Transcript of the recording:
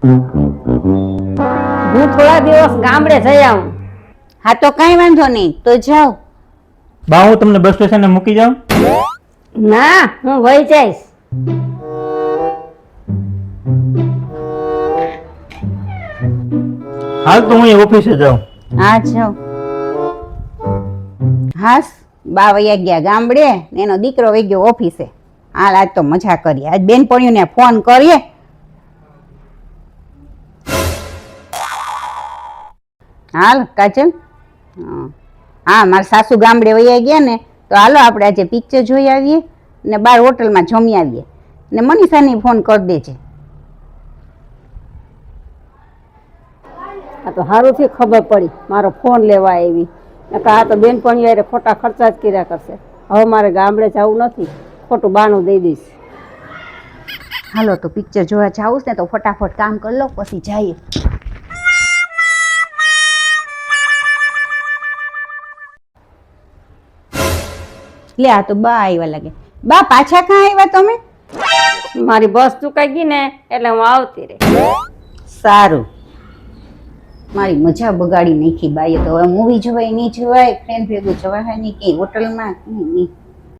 હું થોડા દિવસ ગામડે જઈ આવું. હા તો કઈ વાંધો નહીં, તો જાઓ. બા હું તમને બસ સ્ટેશને મૂકી જાઉં? ના, હું વહી જઈશ. હાલ તો હું ઓફિસે જાઉં. હા જાઓ. હાસ, બા વયા ગયા ગામડે ને એનો દીકરો વહી ગયો ઓફિસે. હાલ આજ તો મજા કરીએ, આજ બેનપણીઓને ફોન કરીએ. હાલ કાજલ. હા મારા સાસુ ગામડે વયા ગયા ને, તો હાલો આપણે આજે પિક્ચર જોઈ આવીએ ને બાર હોટલમાં જમી આવીએ ને મનીષાને ફોન કરી દેજે. આ તો સારું થી ખબર પડી, મારો ફોન લેવા આવી. આ તો બેનપણીઓ યારે ખોટા ખર્ચા જ કર્યા કરશે. હવે મારે ગામડે જવું નથી, ખોટું બાનું દઈ દઈશ. હાલો તો પિક્ચર જોવા જાવું ને તો ફટાફટ કામ કરી લો પછી જઈએ. લે આ તો બા આવ્યા લાગે. બા પાછા ક્યાં આવ્યા તમે? મારી બસ ચૂકાઈ ગઈ ને એટલે હું આવતી રહી. સારું, મારી મજા બગાડી નાખી બાઈએ. તો હવે મૂવી જોવાય નહીં જોવાય, ફ્રેન્ડ ભેગું જવાય નહીં, કે હોટલમાં નહીં.